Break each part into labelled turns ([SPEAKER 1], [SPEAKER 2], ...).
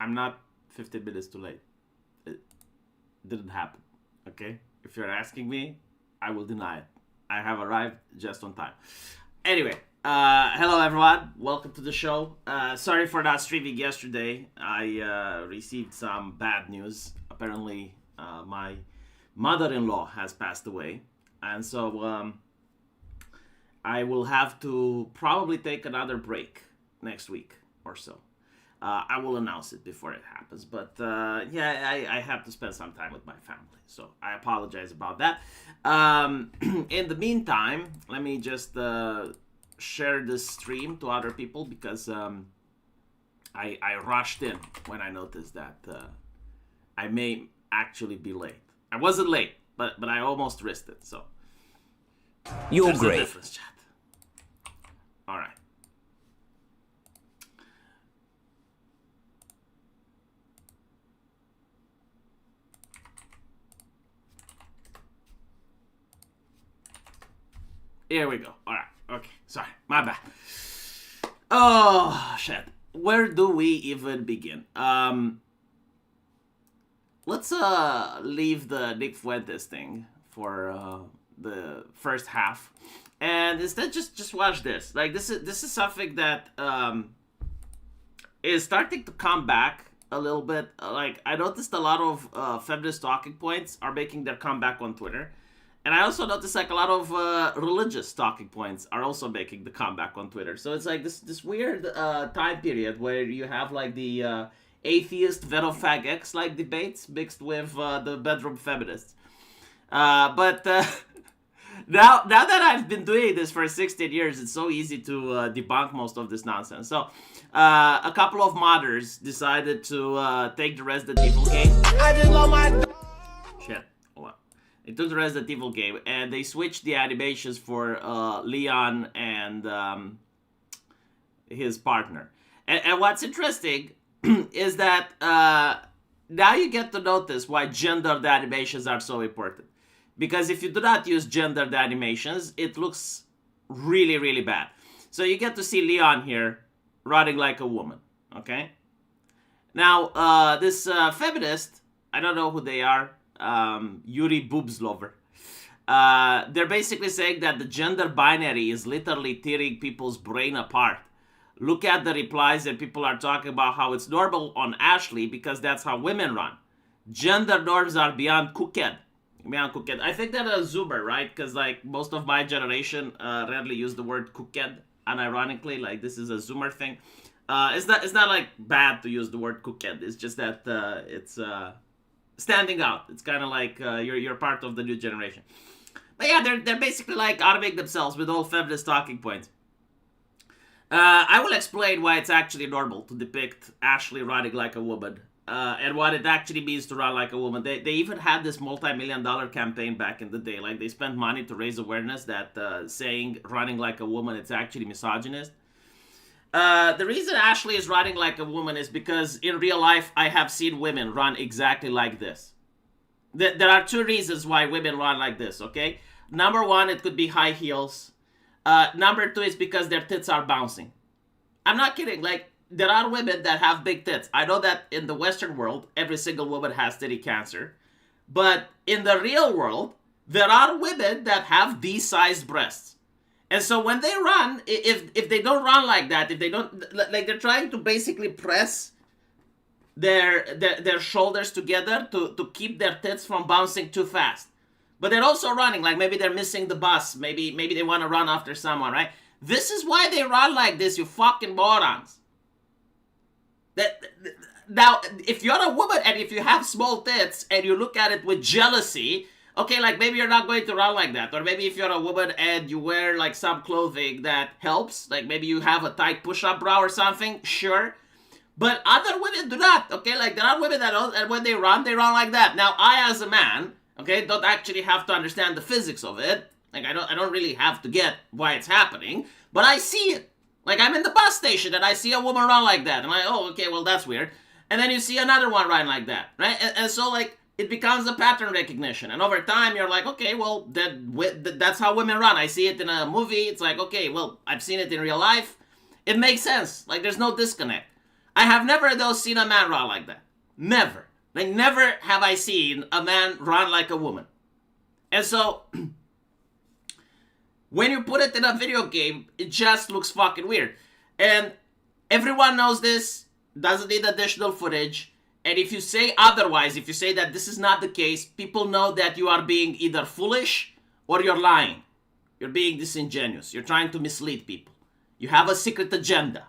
[SPEAKER 1] I'm not 15 minutes too late. It didn't happen. Okay? If you're asking me, I will deny it. I have arrived just on time. Anyway, hello everyone. Welcome to the show. Sorry for not streaming yesterday. I received some bad news. Apparently, my mother-in-law has passed away, and so I will have to probably take another break next week or so. I will announce it before it happens, but I have to spend some time with my family, so I apologize about that. In the meantime, let me just share this stream to other people because I rushed in when I noticed that I may actually be late. I wasn't late, but I almost risked it. So
[SPEAKER 2] you're great.
[SPEAKER 1] Difference, chat. All right. Here we go. All right. Okay. Sorry. My bad. Oh, shit. Where do we even begin? Let's leave the Nick Fuentes thing for the first half, and instead just watch this. Like this is something that is starting to come back a little bit. Like I noticed a lot of feminist talking points are making their comeback on Twitter. And I also noticed like a lot of religious talking points are also making the comeback on Twitter. So it's like this weird time period where you have like the atheist Verofag X like debates mixed with the bedroom feminists. But now that I've been doing this for 16 years, it's so easy to debunk most of this nonsense. So a couple of modders decided to take the Resident Evil game. I just love my... Shit. They took the Resident Evil game and they switched the animations for Leon and his partner. And what's interesting is that now you get to notice why gendered animations are so important. Because if you do not use gendered animations, it looks really, really bad. So you get to see Leon here running like a woman, okay? Now, this feminist, I don't know who they are, Yuri Boobslover. They're basically saying that the gender binary is literally tearing people's brain apart. Look at the replies and people are talking about how it's normal on Ashley because that's how women run. Gender norms are beyond cooked. Beyond cooked. I think that a Zoomer, right? Because like most of my generation rarely use the word cooked, unironically. Like this is a Zoomer thing. It's not like bad to use the word cooked. It's just that it's standing out. It's kind of like you're part of the new generation. But yeah, they're basically like arming themselves with all feminist talking points. I will explain why it's actually normal to depict Ashley running like a woman and what it actually means to run like a woman. They even had this multi-million-dollar campaign back in the day. Like they spent money to raise awareness that saying running like a woman, it's actually misogynist. The reason Ashley is running like a woman is because in real life, I have seen women run exactly like this. There are two reasons why women run like this, okay? Number one, it could be high heels. Number two is because their tits are bouncing. I'm not kidding. Like, there are women that have big tits. I know that in the Western world, every single woman has titty cancer. But in the real world, there are women that have these sized breasts. And so when they run, if they don't run like that, if they don't, like they're trying to basically press their shoulders together to keep their tits from bouncing too fast. But they're also running, like maybe they're missing the bus, maybe they want to run after someone, right? This is why they run like this, you fucking morons. Now, if you're a woman and if you have small tits and you look at it with jealousy, okay, like maybe you're not going to run like that. Or maybe if you're a woman and you wear like some clothing that helps, like maybe you have a tight push-up bra or something, sure. But other women do not, okay? Like there are women that don't, and when they run like that. Now, I as a man, okay, don't actually have to understand the physics of it. Like I don't really have to get why it's happening, but I see it. Like I'm in the bus station and I see a woman run like that. I'm like, oh, okay, well that's weird. And then you see another one run like that, right? And so like, it becomes a pattern recognition. And over time, you're like, okay, well, that's how women run. I see it in a movie. It's like, okay, well, I've seen it in real life. It makes sense. Like, there's no disconnect. I have never, though, seen a man run like that. Never. Like, never have I seen a man run like a woman. And so, when you put it in a video game, it just looks fucking weird. And everyone knows this, doesn't need additional footage. And if you say otherwise, if you say that this is not the case, people know that you are being either foolish or you're lying. You're being disingenuous. You're trying to mislead people. You have a secret agenda.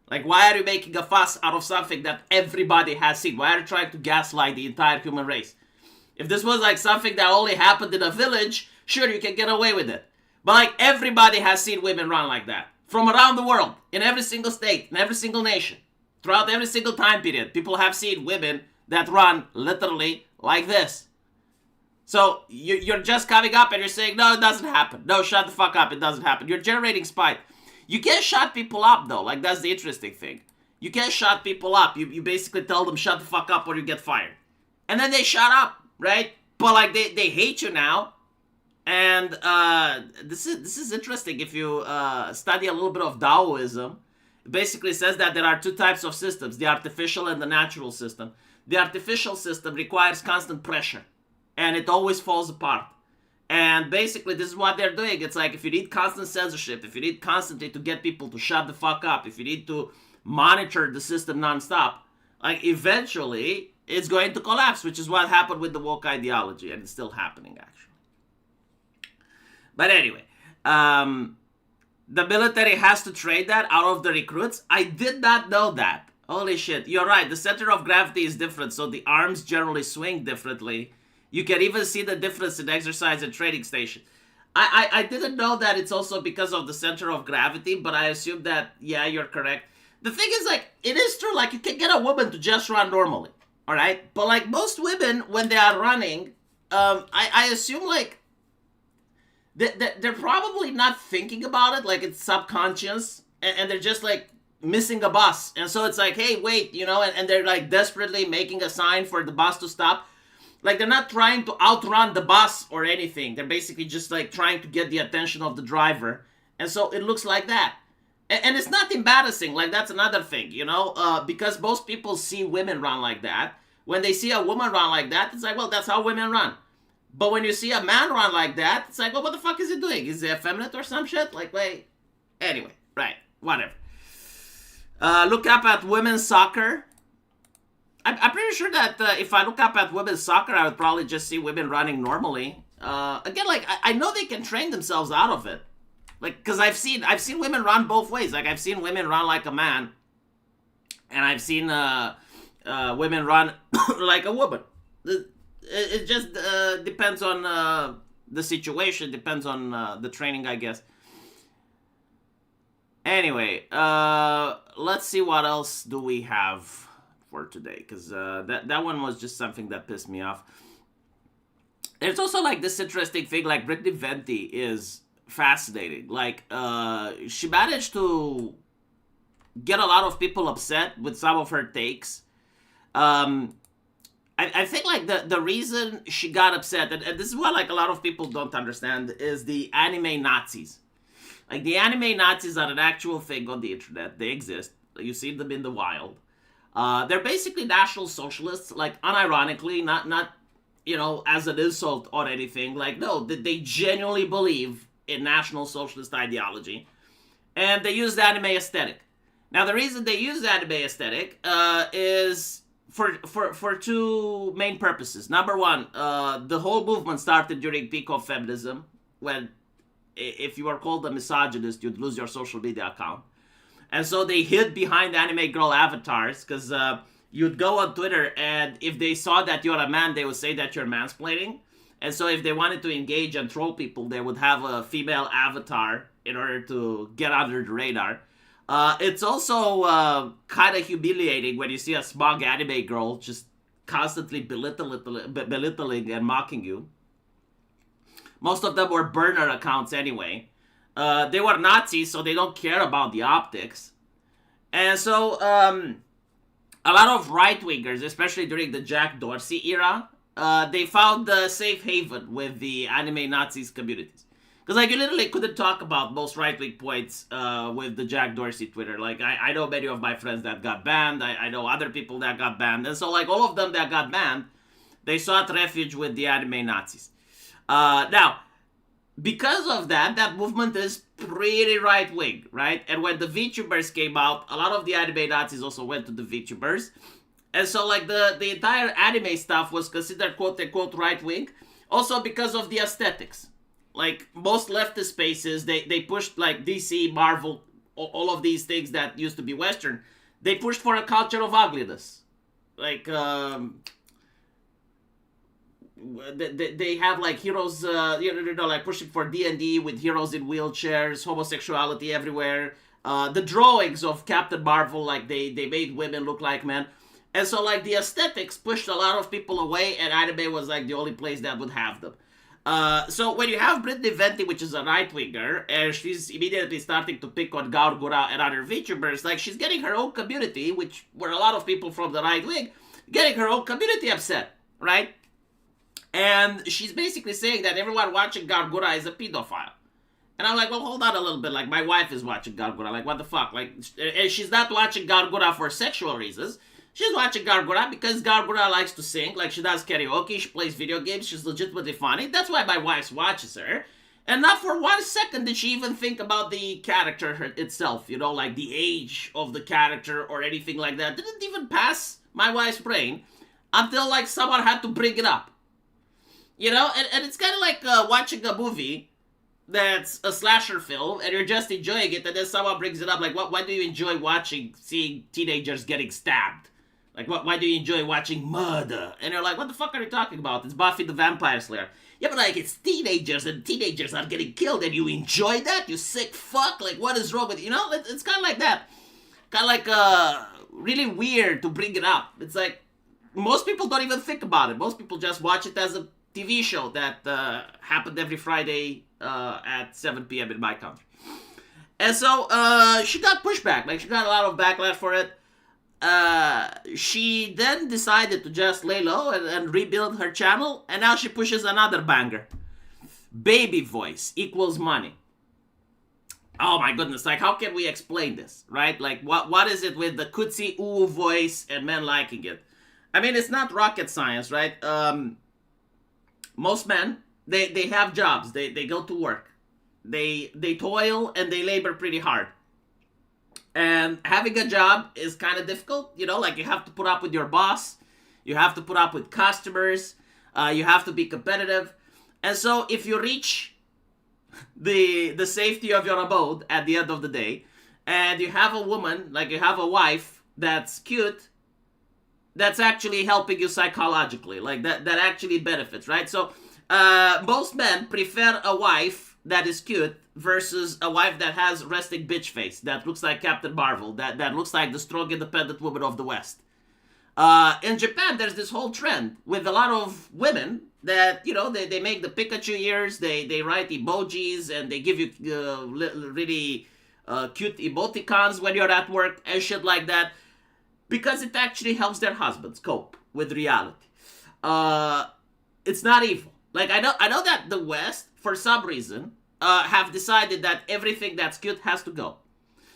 [SPEAKER 1] Like, why are you making a fuss out of something that everybody has seen? Why are you trying to gaslight the entire human race? If this was like something that only happened in a village, sure, you can get away with it. But like, everybody has seen women run like that. From around the world, in every single state, in every single nation. Throughout every single time period, people have seen women that run literally like this. So you're just coming up and you're saying, no, it doesn't happen. No, shut the fuck up, it doesn't happen. You're generating spite. You can't shut people up, though. Like, that's the interesting thing. You can't shut people up. You basically tell them, shut the fuck up or you get fired. And then they shut up, right? But, like, they hate you now. And this is interesting. If you study a little bit of Taoism, it basically says that there are two types of systems, the artificial and the natural system. The artificial system requires constant pressure, and it always falls apart. And basically, this is what they're doing. It's like, if you need constant censorship, if you need constantly to get people to shut the fuck up, if you need to monitor the system nonstop, like, eventually, it's going to collapse, which is what happened with the woke ideology, and it's still happening, actually. But anyway, the military has to trade that out of the recruits. I did not know that. Holy shit. You're right. The center of gravity is different, so the arms generally swing differently. You can even see the difference in exercise and training station. I didn't know that it's also because of the center of gravity, but I assume that, yeah, you're correct. The thing is, like, it is true, like, you can get a woman to just run normally, all right? But, like, most women, when they are running, I assume, like, they're probably not thinking about it, like, it's subconscious, and they're just, like, missing a bus. And so it's like, hey, wait, you know, and they're, like, desperately making a sign for the bus to stop. Like, they're not trying to outrun the bus or anything. They're basically just, like, trying to get the attention of the driver. And so it looks like that. And it's not embarrassing. Like, that's another thing, you know? Because most people see women run like that. When they see a woman run like that, it's like, well, that's how women run. But when you see a man run like that, it's like, well, what the fuck is he doing? Is he effeminate or some shit? Like, wait. Anyway, right. Whatever. Look up at women's soccer. I'm pretty sure that if I look up at women's soccer, I would probably just see women running normally. Again, like, I know they can train themselves out of it. Like, because I've seen women run both ways. Like, I've seen women run like a man, and I've seen women run like a woman. It just depends on the situation, depends on the training, I guess. Anyway, let's see what else do we have for today, because that one was just something that pissed me off. There's also, like, this interesting thing, like, Brittany Venti is fascinating. Like, she managed to get a lot of people upset with some of her takes. I think, like, the reason she got upset, and this is what, like, a lot of people don't understand, is the anime Nazis. Like, the anime Nazis are an actual thing on the internet. They exist. You see them in the wild. They're basically National Socialists, like, unironically, not you know, as an insult or anything. Like, no, they genuinely believe in National Socialist ideology. And they use the anime aesthetic. Now, the reason they use the anime aesthetic is for two main purposes. Number one, the whole movement started during peak of feminism, when if you were called a misogynist, you'd lose your social media account. And so they hid behind anime girl avatars, because you'd go on Twitter, and if they saw that you're a man, they would say that you're mansplaining. And so if they wanted to engage and troll people, they would have a female avatar in order to get under the radar. It's also kind of humiliating when you see a smug anime girl just constantly belittling and mocking you. Most of them were burner accounts anyway. They were Nazis, so they don't care about the optics. And so a lot of right-wingers, especially during the Jack Dorsey era, they found a safe haven with the anime Nazis communities. Because like you literally couldn't talk about most right-wing points with the Jack Dorsey Twitter. Like I know many of my friends that got banned. I know other people that got banned. And so like all of them that got banned, they sought refuge with the anime Nazis. Now, because of that, that movement is pretty right-wing, right? And when the VTubers came out, a lot of the anime Nazis also went to the VTubers. And so like the entire anime stuff was considered quote-unquote right-wing. Also because of the aesthetics. Like most leftist spaces, they pushed like DC, Marvel, all of these things that used to be Western. They pushed for a culture of ugliness. Like, they have like heroes, like pushing for D&D with heroes in wheelchairs, homosexuality everywhere. The drawings of Captain Marvel, like they made women look like men. And so like the aesthetics pushed a lot of people away, and anime was like the only place that would have them. So when you have Brittany Venti, which is a right-winger, and she's immediately starting to pick on Gargura and other VTubers, like she's getting her own community, which were a lot of people from the right wing, getting her own community upset, right? And she's basically saying that everyone watching Gargura is a pedophile. And I'm like, well, hold on a little bit. Like, my wife is watching Gargura. Like, what the fuck? Like, and she's not watching Gargura for sexual reasons. She's watching Gargura because Gargura likes to sing. Like, she does karaoke. She plays video games. She's legitimately funny. That's why my wife watches her. And not for 1 second did she even think about the character itself. You know, like the age of the character or anything like that. Didn't even pass my wife's brain until, like, someone had to bring it up. You know, and it's kind of like watching a movie that's a slasher film, and you're just enjoying it, and then someone brings it up, like, why do you enjoy seeing teenagers getting stabbed? Like, why do you enjoy watching murder? And you're like, what the fuck are you talking about? It's Buffy the Vampire Slayer. Yeah, but like, it's teenagers, and teenagers are getting killed, and you enjoy that? You sick fuck? Like, what is wrong with you? You know, it's kind of like that. Kind of like, really weird to bring it up. It's like, most people don't even think about it. Most people just watch it as a TV show that happened every Friday at 7 p.m. in my country. And so she got pushback. Like, she got a lot of backlash for it. She then decided to just lay low and rebuild her channel. And now she pushes another banger. Baby voice equals money. Oh my goodness. Like, how can we explain this, right? Like, what is it with the Kutsi ooh voice and men liking it? I mean, it's not rocket science, right? Most men, they have jobs. They go to work. They toil and they labor pretty hard. And having a job is kind of difficult. You know, like you have to put up with your boss. You have to put up with customers. You have to be competitive. And so if you reach the safety of your abode at the end of the day, and you have a woman, like you have a wife that's cute, that's actually helping you psychologically. Like, that actually benefits, right? So, most men prefer a wife that is cute versus a wife that has resting bitch face, that looks like Captain Marvel, that looks like the strong, independent woman of the West. In Japan, there's this whole trend with a lot of women that, you know, they make the Pikachu ears, they write emojis, and they give you really cute emoticons when you're at work and shit like that. Because it actually helps their husbands cope with reality. It's not evil. Like, I know that the West, for some reason, have decided that everything that's cute has to go.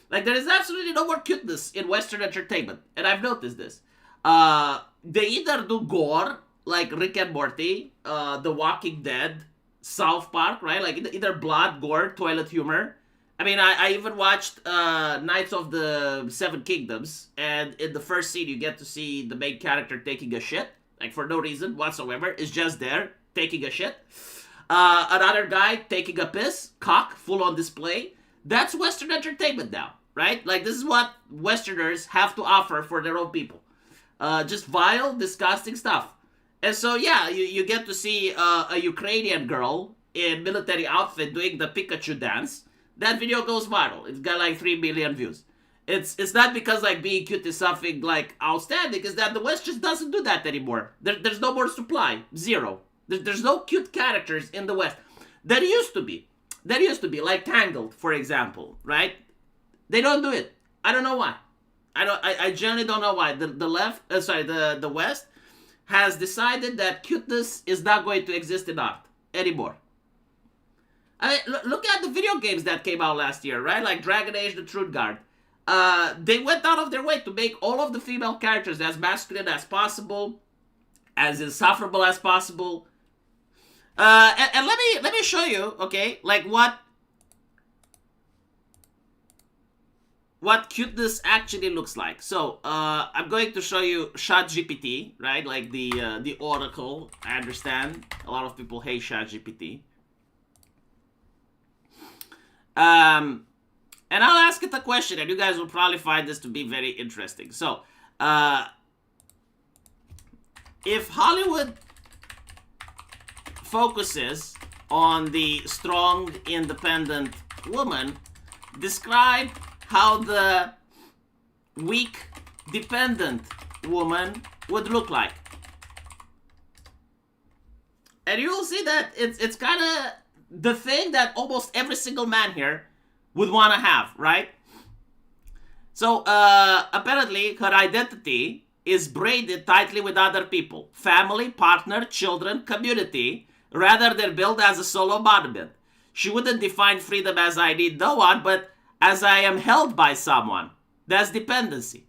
[SPEAKER 1] Like, there is absolutely no more cuteness in Western entertainment. And I've noticed this. They either do gore, like Rick and Morty, The Walking Dead, South Park, right? Like, either blood, gore, toilet humor. I mean, I even watched Knights of the Seven Kingdoms, and in the first scene, you get to see the main character taking a shit, like for no reason whatsoever. It's just there, taking a shit. Another guy taking a piss, cock, full on display. That's Western entertainment now, right? Like, this is what Westerners have to offer for their own people. Just vile, disgusting stuff. And so, yeah, you get to see a Ukrainian girl in military outfit doing the Pikachu dance. That video goes viral. It's got like 3 million views. It's not because like being cute is something like outstanding. It's that the West just doesn't do that anymore. There's no more supply. Zero. There's no cute characters in the West. There used to be. Like Tangled, for example, right? They don't do it. I don't know why. I generally don't know why. The West has decided that cuteness is not going to exist in art anymore. I mean, look at the video games that came out last year, right? Like Dragon Age: The Truth Guard. They went out of their way to make all of the female characters as masculine as possible, as insufferable as possible. And let me show you, okay, like what cuteness actually looks like. So I'm going to show you ChatGPT, right? Like the Oracle. I understand a lot of people hate ChatGPT. And I'll ask it a question, and you guys will probably find this to be very interesting. So, if Hollywood focuses on the strong, independent woman, describe how the weak, dependent woman would look like. And you will see that it's kind of the thing that almost every single man here would want to have, right? So, apparently, her identity is braided tightly with other people. Family, partner, children, community, rather than built as a solo embodiment. She wouldn't define freedom as I need no one, but as I am held by someone. That's dependency.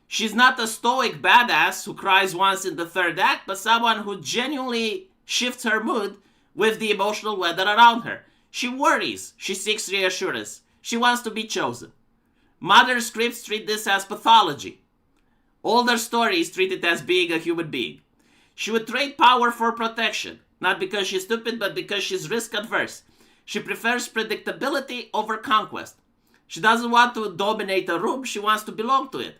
[SPEAKER 1] She's not a stoic badass who cries once in the third act, but someone who genuinely shifts her mood with the emotional weather around her. She worries. She seeks reassurance. She wants to be chosen. Modern scripts treat this as pathology. Older stories treat it as being a human being. She would trade power for protection, not because she's stupid, but because she's risk adverse. She prefers predictability over conquest. She doesn't want to dominate a room, she wants to belong to it.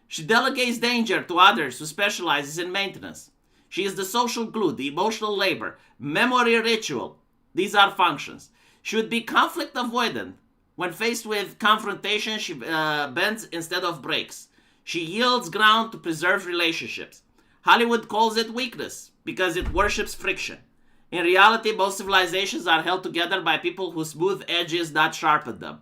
[SPEAKER 1] She delegates danger to others who specializes in maintenance. She is the social glue, the emotional labor, memory ritual. These are functions. She would be conflict avoidant. When faced with confrontation, she bends instead of breaks. She yields ground to preserve relationships. Hollywood calls it weakness because it worships friction. In reality, most civilizations are held together by people whose smooth edges not sharpen them.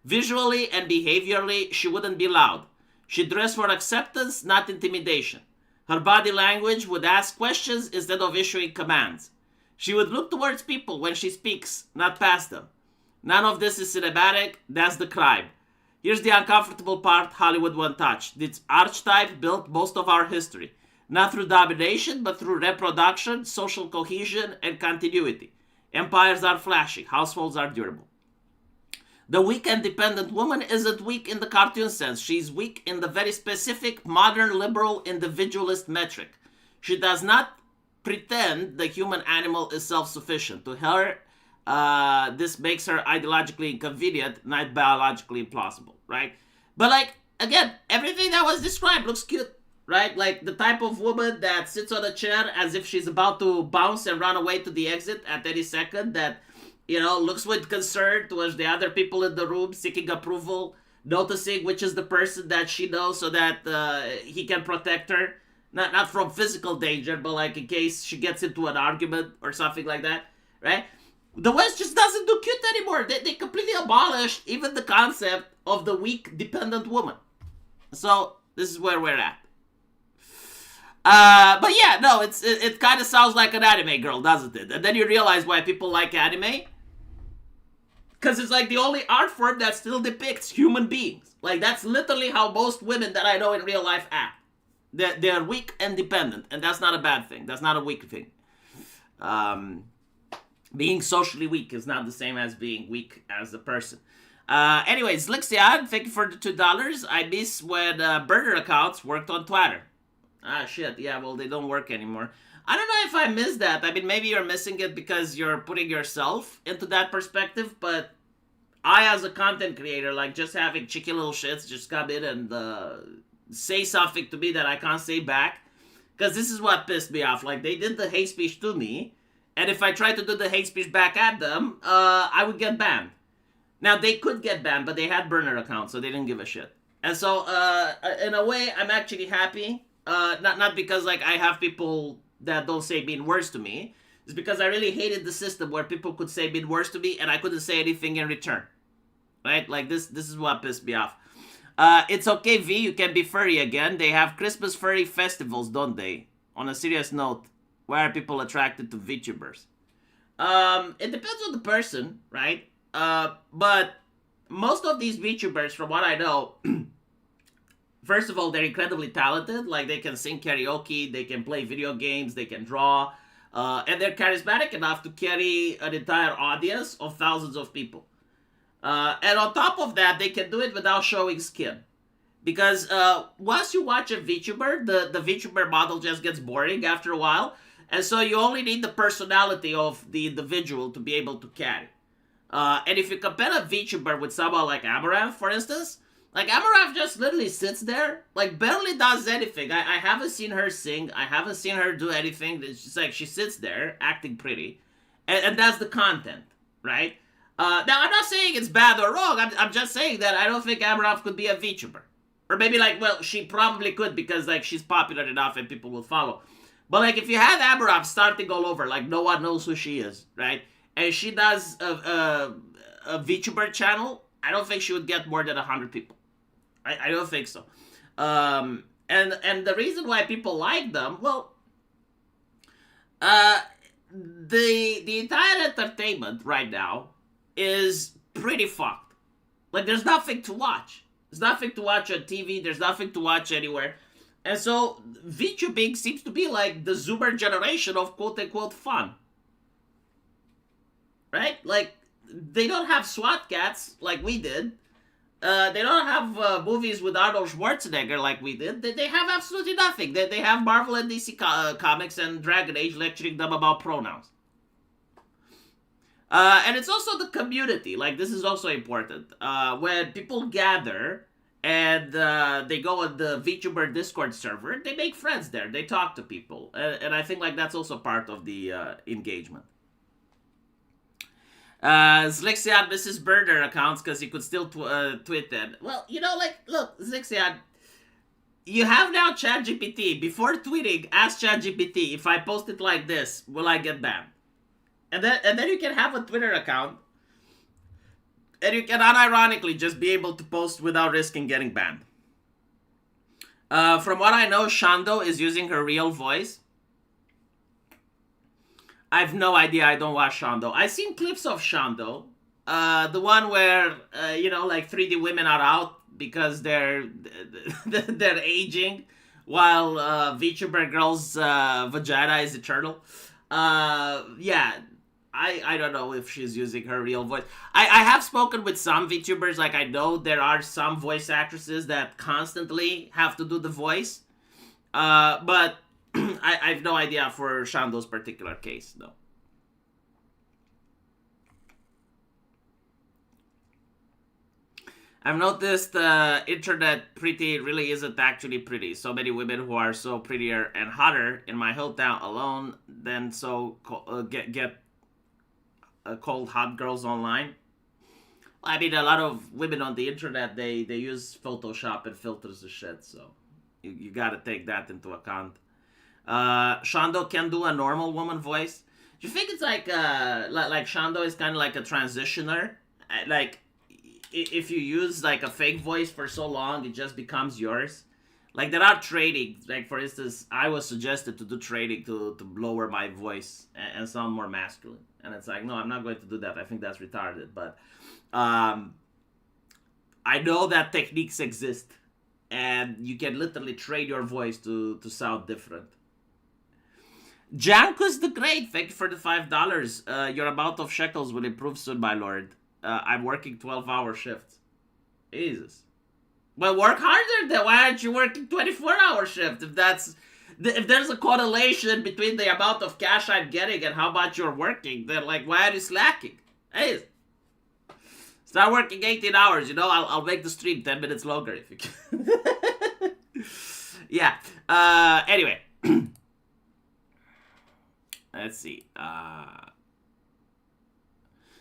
[SPEAKER 1] Visually and behaviorally, she wouldn't be loud. She'd dress for acceptance, not intimidation. Her body language would ask questions instead of issuing commands. She would look towards people when she speaks, not past them. None of this is cinematic, that's the crime. Here's the uncomfortable part Hollywood won't touch. This archetype built most of our history. Not through domination, but through reproduction, social cohesion, and continuity. Empires are flashy, households are durable. The weak and dependent woman isn't weak in the cartoon sense. She's weak in the very specific, modern, liberal, individualist metric. She does not pretend the human animal is self-sufficient. To her, this makes her ideologically inconvenient, not biologically implausible, right? But like, again, everything that was described looks cute, right? Like the type of woman that sits on a chair as if she's about to bounce and run away to the exit at any second, that, you know, looks with concern towards the other people in the room, seeking approval, noticing which is the person that she knows so that he can protect her. Not from physical danger, but like in case she gets into an argument or something like that, right? The West just doesn't do cute anymore. They completely abolished even the concept of the weak, dependent woman. So this is where we're at. But yeah, no, it kind of sounds like an anime girl, doesn't it? And then you realize why people like anime. Because it's like the only art form that still depicts human beings. Like that's literally how most women that I know in real life act. They're weak and dependent, and that's not a bad thing. That's not a weak thing. Being socially weak is not the same as being weak as a person. Anyways, Lixian, thank you for the $2. I miss when burner accounts worked on Twitter. Ah, shit. Yeah, well, they don't work anymore. I don't know if I missed that. I mean, maybe you're missing it because you're putting yourself into that perspective, but I, as a content creator, like, just having cheeky little shits just come in and say something to me that I can't say back. Because this is what pissed me off. Like, they did the hate speech to me, and if I tried to do the hate speech back at them, I would get banned. Now, they could get banned, but they had burner accounts, so they didn't give a shit. And so, in a way, I'm actually happy. Not because, like, I have people that don't say mean words to me. It's because I really hated the system where people could say mean words to me, and I couldn't say anything in return. Right? Like, this is what pissed me off. It's okay, V, you can be furry again. They have Christmas furry festivals, don't they? On a serious note, why are people attracted to VTubers? It depends on the person, right? But most of these VTubers, from what I know, first of all, they're incredibly talented. Like, they can sing karaoke, they can play video games, they can draw, and they're charismatic enough to carry an entire audience of thousands of people. And on top of that, they can do it without showing skin. Because once you watch a VTuber, the VTuber model just gets boring after a while. And so you only need the personality of the individual to be able to carry. And if you compare a VTuber with someone like Amaranth, for instance, like Amaranth just literally sits there, like barely does anything. I haven't seen her sing. I haven't seen her do anything. It's just like she sits there acting pretty. And that's the content, right? Now, I'm not saying it's bad or wrong. I'm just saying that I don't think Amaranth could be a VTuber. Or maybe like, well, she probably could because like she's popular enough and people will follow. But like if you had Amaranth starting all over, like no one knows who she is, right? And she does a VTuber channel, I don't think she would get more than 100 people. I don't think so. And the reason why people like them, well, the entire entertainment right now is pretty fucked. Like there's nothing to watch. There's nothing to watch on TV. There's nothing to watch anywhere. And so VTubing seems to be like the Zoomer generation of quote-unquote fun. Right? Like, they don't have SWAT cats like we did. They don't have movies with Arnold Schwarzenegger like we did. They have absolutely nothing. They have Marvel and DC comics and Dragon Age lecturing them about pronouns. And it's also the community. Like, this is also important. When people gather and they go on the VTuber Discord server, they make friends there. They talk to people. And I think, like, that's also part of the engagement. Zlixian Mrs. Burner accounts because he could still tweet that. Well, you know, like, look, Zlixian, you have now ChatGPT. Before tweeting, ask ChatGPT, if I post it like this, will I get banned? And then you can have a Twitter account, and you can unironically just be able to post without risking getting banned. From what I know, Shando is using her real voice. I have no idea. I don't watch Shando. I've seen clips of Shando. The one where, you know, like 3D women are out because they're aging while VTuber girl's vagina is eternal. Yeah, I don't know if she's using her real voice. I have spoken with some VTubers. Like, I know there are some voice actresses that constantly have to do the voice. But I have no idea for Shando's particular case, though. I've noticed internet pretty really isn't actually pretty. So many women who are so prettier and hotter in my hometown alone than so get called hot girls online. I mean, a lot of women on the internet, they use Photoshop and filters and shit, so you gotta take that into account. Shando can do a normal woman voice. Do you think it's like Shando is kind of like a transitioner? Like, if you use like a fake voice for so long, it just becomes yours. Like, there are trading. Like, for instance, I was suggested to do trading to lower my voice and sound more masculine. And it's like, no, I'm not going to do that. I think that's retarded. But I know that techniques exist. And you can literally trade your voice to sound different. Jankus the Great, thank you for the $5. Your amount of shekels will improve soon, my lord. I'm working 12-hour shifts. Jesus. Well, work harder then. Why aren't you working 24-hour shift? If there's a correlation between the amount of cash I'm getting and how much you're working, then like, why are you slacking? Hey, start working 18 hours. You know, I'll make the stream 10 minutes longer if you can. Yeah. Anyway. Let's see.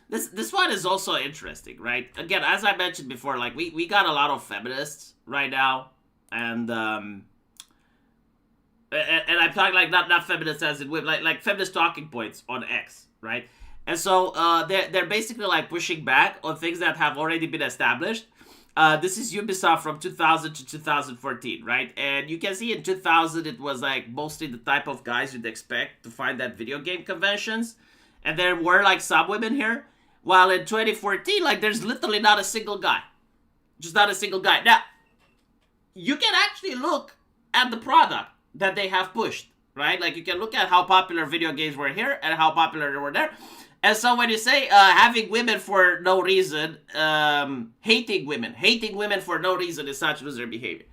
[SPEAKER 1] This one is also interesting, right? Again, as I mentioned before, like we got a lot of feminists right now, and I'm talking like not feminists as in like feminist talking points on X, right? And so they're basically like pushing back on things that have already been established. This is Ubisoft from 2000 to 2014, right? And you can see in 2000 it was like mostly the type of guys you'd expect to find at video game conventions. And there were like some women here. While in 2014, like there's literally not a single guy. Just not a single guy. Now, you can actually look at the product that they have pushed, right? Like you can look at how popular video games were here and how popular they were there. And so when you say having women for no reason, hating women for no reason is such loser behavior.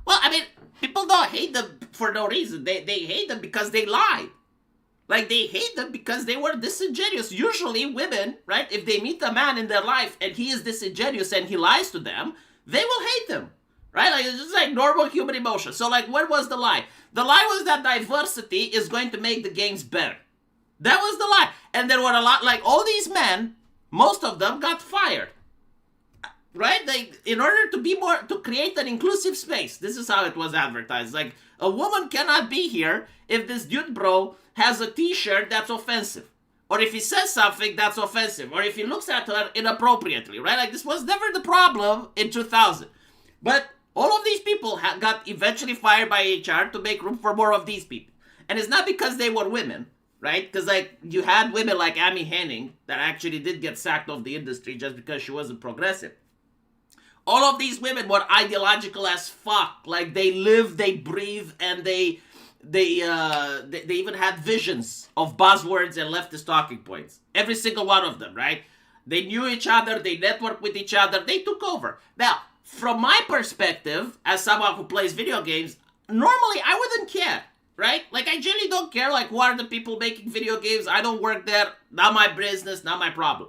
[SPEAKER 1] Well, I mean, people don't hate them for no reason. They hate them because they lied. Like, they hate them because they were disingenuous. Usually, women, right, if they meet a man in their life and he is disingenuous and he lies to them, they will hate him, right? Like, it's just like normal human emotion. So, like, what was the lie? The lie was that diversity is going to make the games better. That was the lie. And there were a lot, like, all these men, most of them got fired. Right? Like, in order to create an inclusive space, this is how it was advertised. Like, a woman cannot be here if this dude bro has a t-shirt that's offensive. Or if he says something that's offensive. Or if he looks at her inappropriately, right? Like, this was never the problem in 2000. But all of these people got eventually fired by HR to make room for more of these people. And it's not because they were women, right? Because, like, you had women like Amy Hennig that actually did get sacked off the industry just because she wasn't progressive. All of these women were ideological as fuck. Like, they live, they breathe, and they even had visions of buzzwords and leftist talking points. Every single one of them, right? They knew each other, they networked with each other, they took over. Now, from my perspective, as someone who plays video games, normally I wouldn't care, right? Like, I generally don't care, like, who are the people making video games? I don't work there, not my business, not my problem.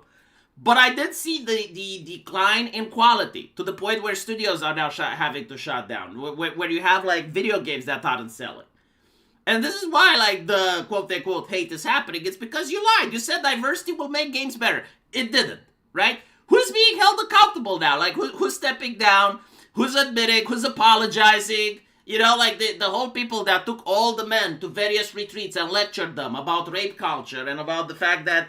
[SPEAKER 1] But I did see the decline in quality to the point where studios are now having to shut down, where you have, like, video games that aren't selling. And this is why, like, the quote-unquote hate is happening. It's because you lied. You said diversity will make games better. It didn't, right? Who's being held accountable now? Like, who's stepping down? Who's admitting? Who's apologizing? You know, like, the whole people that took all the men to various retreats and lectured them about rape culture and about the fact that,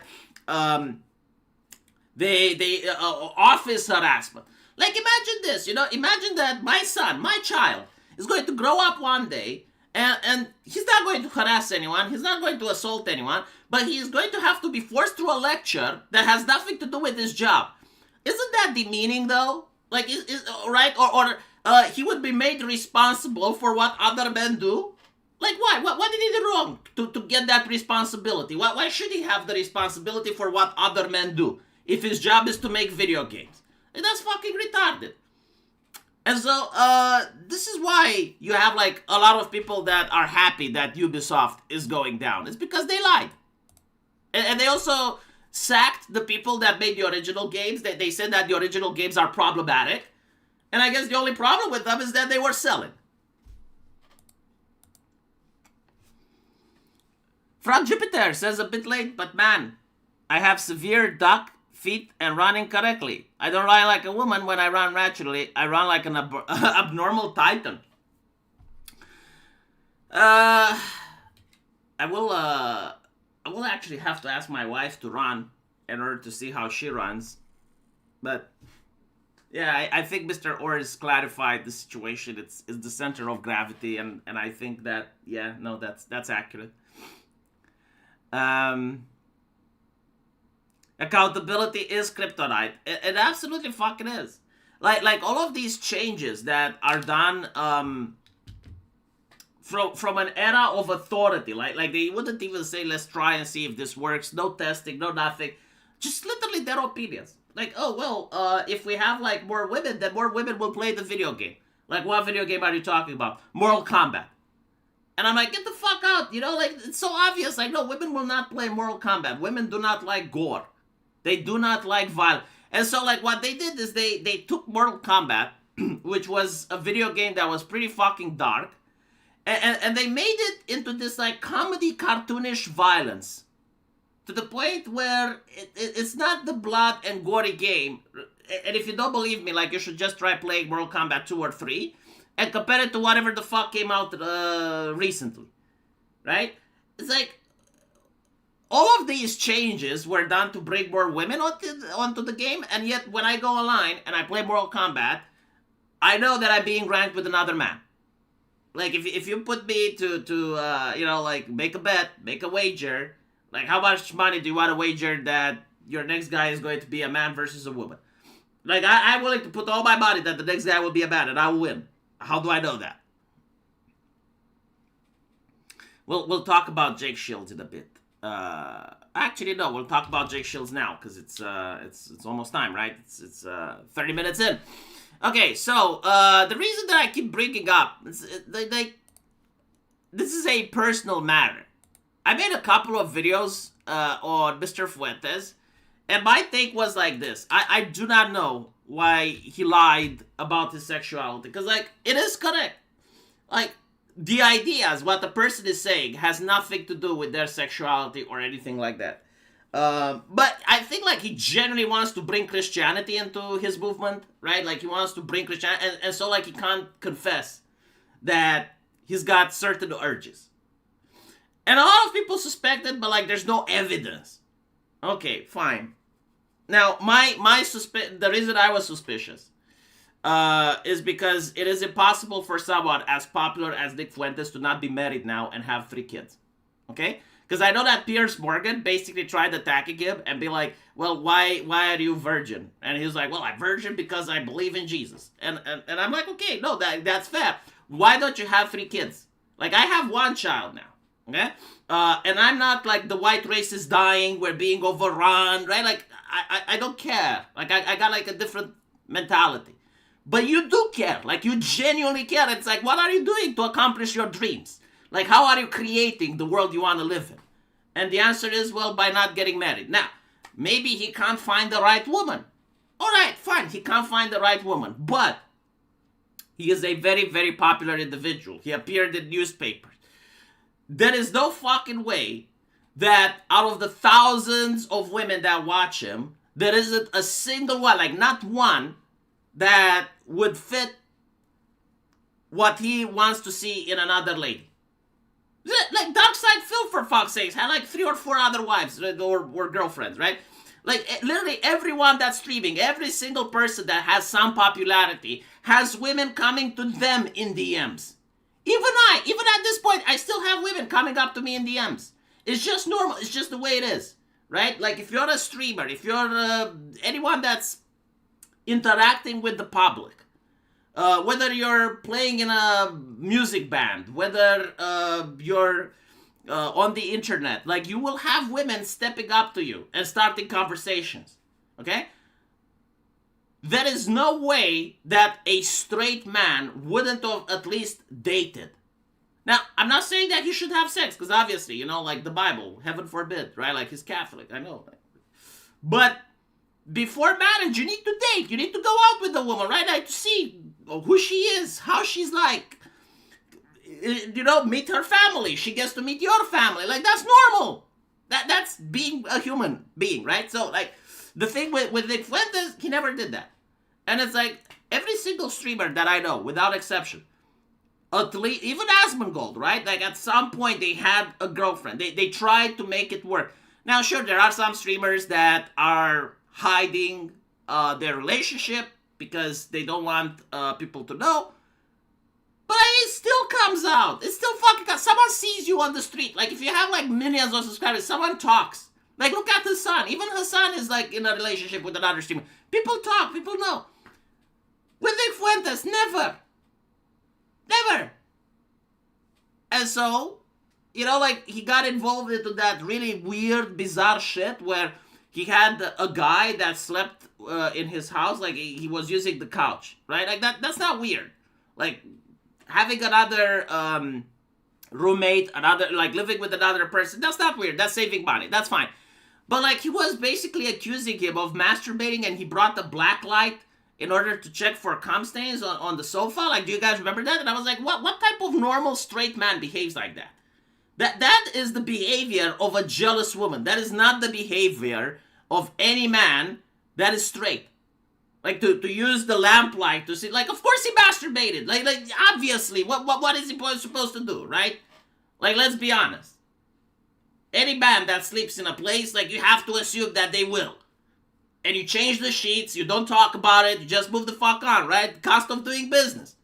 [SPEAKER 1] office harassment. Like, imagine this, you know, imagine that my son, my child, is going to grow up one day and he's not going to harass anyone, he's not going to assault anyone, but he is going to have to be forced through a lecture that has nothing to do with his job. Isn't that demeaning, though? Like, right? Or he would be made responsible for what other men do? Like, why? What did he do wrong to get that responsibility? Why should he have the responsibility for what other men do if his job is to make video games? And that's fucking retarded. And so, this is why you have, like, a lot of people that are happy that Ubisoft is going down. It's because they lied. And they also sacked the people that made the original games. They said that the original games are problematic. And I guess the only problem with them is that they were selling. From Jupiter says, a bit late, but man, I have severe duck feet and running correctly. I don't run like a woman when I run naturally. I run like an abnormal titan. I will actually have to ask my wife to run in order to see how she runs. But yeah, I think Mr. Orrs clarified the situation. It's the center of gravity, and I think that, yeah, no, that's accurate. Accountability is kryptonite. It absolutely fucking is. Like all of these changes that are done from an era of authority. Like they wouldn't even say, let's try and see if this works. No testing, no nothing. Just literally their opinions. Like, oh, well, if we have, like, more women, then more women will play the video game. Like, what video game are you talking about? Mortal Kombat. And I'm like, get the fuck out. You know, like, it's so obvious. Like, no, women will not play Mortal Kombat. Women do not like gore. They do not like violence. And so, like, what they did is they took Mortal Kombat, which was a video game that was pretty fucking dark, and they made it into this, like, comedy cartoonish violence. To the point where it's not the blood and gory game. And if you don't believe me, like, you should just try playing Mortal Kombat 2 or 3 and compare it to whatever the fuck came out recently. Right? It's like, all of these changes were done to bring more women onto the game, and yet when I go online and I play Mortal Kombat, I know that I'm being ranked with another man. Like, if you put me to you know, like, make a bet, make a wager Like, how much money do you want to wager that your next guy is going to be a man versus a woman? Like, I'm willing to put all my money that the next guy will be a man and I will win. How do I know that? We'll talk about Jake Shields in a bit. Actually, no, we'll talk about Jake Shields now because it's almost time, right? It's 30 minutes in. Okay, so the reason that I keep bringing up this is a personal matter. I made a couple of videos on Mr. Fuentes, and my take was like this. I do not know why he lied about his sexuality, because, like, it is correct. Like, the ideas, what the person is saying, has nothing to do with their sexuality or anything like that. But I think, like, he genuinely wants to bring Christianity into his movement, right? Like, he wants to bring Christianity, and so, like, he can't confess that he's got certain urges. And a lot of people suspect it, but, like, there's no evidence. Okay, fine. Now, the reason I was suspicious is because it is impossible for someone as popular as Nick Fuentes to not be married now and have 3 kids. Okay? Because I know that Piers Morgan basically tried attacking him and be like, well, why are you virgin? And he was like, well, I'm virgin because I believe in Jesus. And I'm like, okay, no, that's fair. Why don't you have 3 kids? Like, I have 1 child now. Okay? And I'm not like the white race is dying, we're being overrun, right? Like, I don't care. Like, I got like a different mentality. But you do care. Like, you genuinely care. It's like, what are you doing to accomplish your dreams? Like, how are you creating the world you want to live in? And the answer is, well, by not getting married. Now, maybe he can't find the right woman. All right, fine. He can't find the right woman. But he is a very, very popular individual. He appeared in newspapers. There is no fucking way that out of the thousands of women that watch him, there isn't a single one, like not one, that would fit what he wants to see in another lady. Like Darkside Phil, for fuck's sakes, had like 3 or 4 other wives or girlfriends, right? Like, literally everyone that's streaming, every single person that has some popularity has women coming to them in DMs. Even at this point, I still have women coming up to me in DMs. It's just normal. It's just the way it is, right? Like, if you're a streamer, if you're anyone that's interacting with the public, whether you're playing in a music band, whether you're on the internet, like, you will have women stepping up to you and starting conversations, okay? There is no way that a straight man wouldn't have at least dated. Now, I'm not saying that he should have sex, because obviously, you know, like the Bible, heaven forbid, right? Like, he's Catholic, I know. But before marriage, you need to date. You need to go out with the woman, right? Like, to see who she is, how she's like. You know, meet her family. She gets to meet your family. Like, that's normal. That's being a human being, right? So, like, the thing with Nick Fuentes, he never did that. And it's like, every single streamer that I know, without exception, at least, even Asmongold, right? Like, at some point, they had a girlfriend. They tried to make it work. Now, sure, there are some streamers that are hiding their relationship because they don't want people to know. But it still comes out. It still fucking comes. Someone sees you on the street. Like, if you have, like, millions of subscribers, someone talks. Like, look at Hassan. Even Hassan is, like, in a relationship with another streamer. People talk. People know. With Nick Fuentes, never. Never. And so, you know, like, he got involved into that really weird, bizarre shit where he had a guy that slept in his house. Like, he was using the couch, right? Like, that's not weird. Like, having another roommate, like, living with another person, that's not weird. That's saving money. That's fine. But, like, he was basically accusing him of masturbating, and he brought the black light in order to check for cum stains on the sofa. Like, do you guys remember that? And I was like, what type of normal straight man behaves like that? That is the behavior of a jealous woman. That is not the behavior of any man that is straight. Like, to use the lamplight to see, like, of course he masturbated. Like obviously, what is he supposed to do, right? Like, let's be honest. Any man that sleeps in a place, like, you have to assume that they will. And you change the sheets, you don't talk about it, you just move the fuck on, right? Cost of doing business.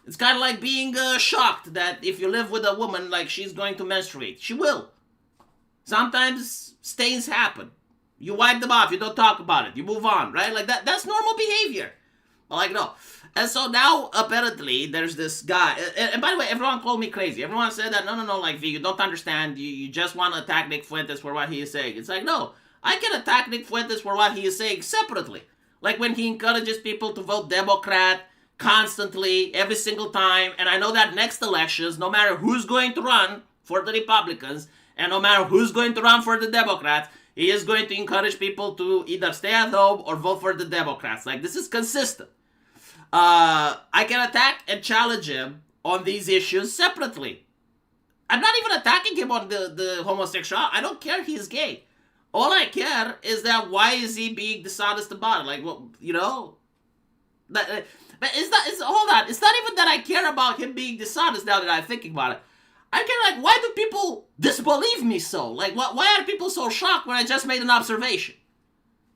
[SPEAKER 1] It's kind of like being shocked that if you live with a woman, like, she's going to menstruate. She will. Sometimes stains happen. You wipe them off. You don't talk about it. You move on, right? Like that's normal behavior. Like, no. And so now, apparently, there's this guy. And by the way, everyone called me crazy. Everyone said that, no, like, V, you don't understand. You just want to attack Nick Fuentes for what he is saying. It's like, no, I can attack Nick Fuentes for what he is saying separately. Like when he encourages people to vote Democrat constantly, every single time. And I know that next elections, no matter who's going to run for the Republicans, and no matter who's going to run for the Democrats, he is going to encourage people to either stay at home or vote for the Democrats. Like, this is consistent. I can attack and challenge him on these issues separately. I'm not even attacking him on the homosexual. I don't care he's gay. All I care is that why is he being dishonest about it? Like, well, you know, but hold on. It's not even that I care about him being dishonest now that I'm thinking about it. I care, like, why do people disbelieve me so? Like, why are people so shocked when I just made an observation?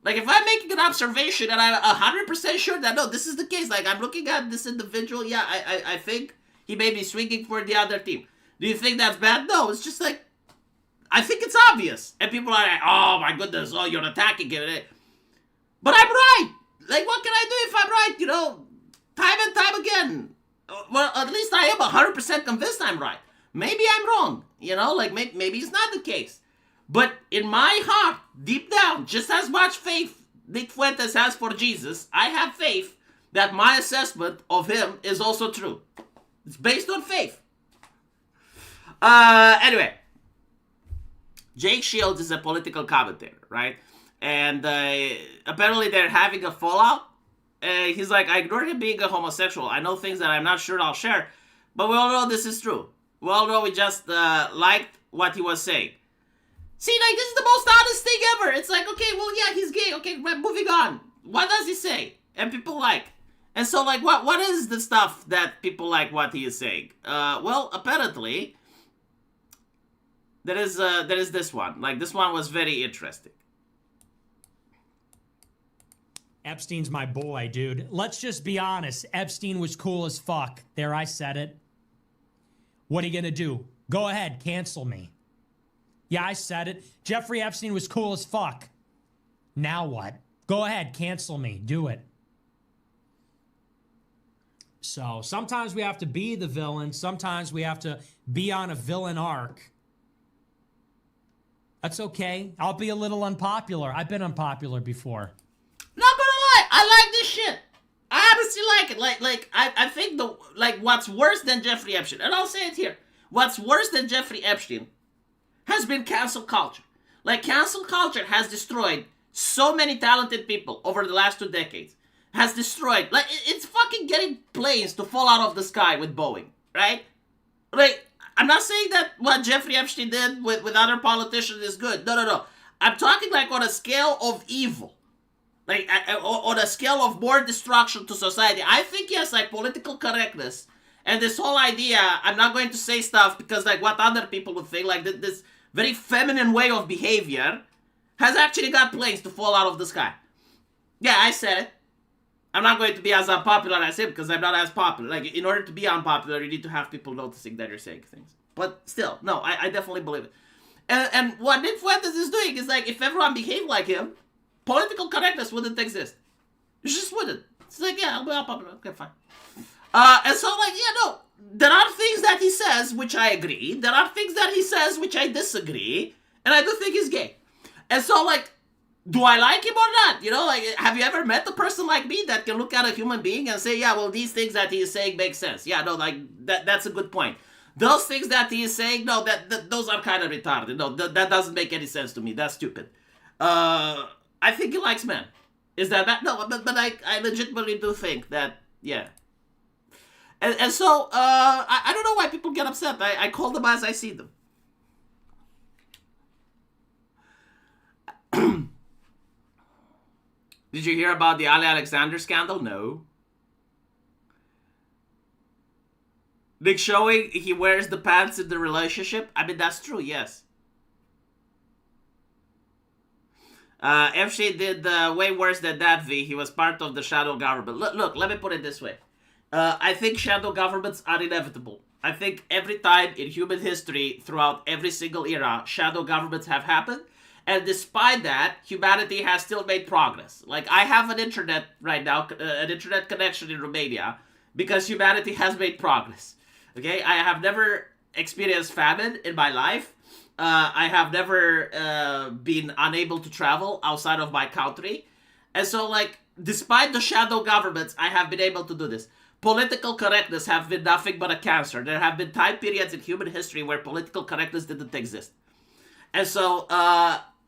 [SPEAKER 1] Like, if I'm making an observation and I'm 100% sure that, no, this is the case. Like, I'm looking at this individual. Yeah, I think he may be swinging for the other team. Do you think that's bad? No, it's just like, I think it's obvious. And people are like, oh, my goodness, oh, you're attacking him. But I'm right. Like, what can I do if I'm right? You know, time and time again. Well, at least I am 100% convinced I'm right. Maybe I'm wrong. You know, like, maybe it's not the case. But in my heart, deep down, just as much faith Nick Fuentes has for Jesus, I have faith that my assessment of him is also true. It's based on faith. Anyway, Jake Shields is a political commentator, right? And apparently they're having a fallout. He's like, I ignore him being a homosexual. I know things that I'm not sure I'll share, but we all know this is true. We all know we just liked what he was saying. See, like, this is the most honest thing ever. It's like, okay, well, yeah, he's gay. Okay, moving on. What does he say? And people like. And so, like, what is the stuff that people like what he is saying? Well, apparently, there is this one. Like, this one was very interesting.
[SPEAKER 3] Epstein's my boy, dude. Let's just be honest. Epstein was cool as fuck. There, I said it. What are you gonna do? Go ahead, cancel me. Yeah, I said it. Jeffrey Epstein was cool as fuck. Now what? Go ahead, cancel me. Do it. So sometimes we have to be the villain. Sometimes we have to be on a villain arc. That's okay. I'll be a little unpopular. I've been unpopular before.
[SPEAKER 1] Not gonna lie, I like this shit. I honestly like it. I think what's worse than Jeffrey Epstein, and I'll say it here. What's worse than Jeffrey Epstein has been cancel culture. Like, cancel culture has destroyed so many talented people over the last 2 decades. Has destroyed, like, it's fucking getting planes to fall out of the sky with Boeing, right? Like, I'm not saying that what Jeffrey Epstein did with other politicians is good. No. I'm talking, like, on a scale of evil. Like, on a scale of more destruction to society. I think, yes, like, political correctness and this whole idea, I'm not going to say stuff because, like, what other people would think, like, this very feminine way of behavior has actually got planes to fall out of the sky. Yeah, I said it. I'm not going to be as unpopular as him because I'm not as popular. Like, in order to be unpopular, you need to have people noticing that you're saying things. But still, no, I definitely believe it. And what Nick Fuentes is doing is, like, if everyone behaved like him, political correctness wouldn't exist. It just wouldn't. It's like, yeah, I'll be unpopular. Okay, fine. And so, like, yeah, no. There are things that he says which I agree. There are things that he says which I disagree. And I do think he's gay. And so, like, do I like him or not? You know, like, have you ever met a person like me that can look at a human being and say, yeah, well, these things that he is saying make sense. Yeah, no, like, that's a good point. Those things that he is saying, no, those are kind of retarded. No, that doesn't make any sense to me. That's stupid. I think he likes men. Is that bad? No, but I legitimately do think that, yeah. And so, I don't know why people get upset. I call them as I see them. Did you hear about the Ali Alexander scandal? No. Nick showing he wears the pants in the relationship? I mean, that's true, yes. Epstein did way worse than that, V. He was part of the shadow government. Look, let me put it this way. I think shadow governments are inevitable. I think every time in human history, throughout every single era, shadow governments have happened. And despite that, humanity has still made progress. Like, I have an internet right now, an internet connection in Romania, because humanity has made progress. Okay? I have never experienced famine in my life. I have never been unable to travel outside of my country. And so, like, despite the shadow governments, I have been able to do this. Political correctness have been nothing but a cancer. There have been time periods in human history where political correctness didn't exist. And so,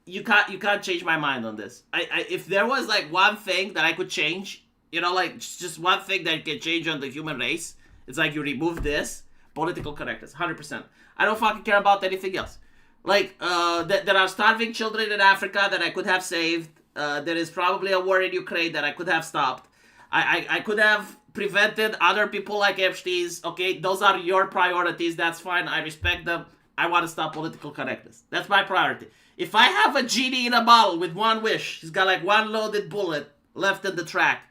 [SPEAKER 1] you can't change my mind on this. If there was like one thing that I could change, you know, like just one thing that you can change on the human race, it's like you remove this political correctness, 100%. I don't fucking care about anything else. Like, there are starving children in Africa that I could have saved. There is probably a war in Ukraine that I could have stopped. I could have prevented other people like Epstein's. Okay, those are your priorities. That's fine. I respect them. I want to stop political correctness. That's my priority. If I have a genie in a bottle with one wish, he's got like one loaded bullet left in the track,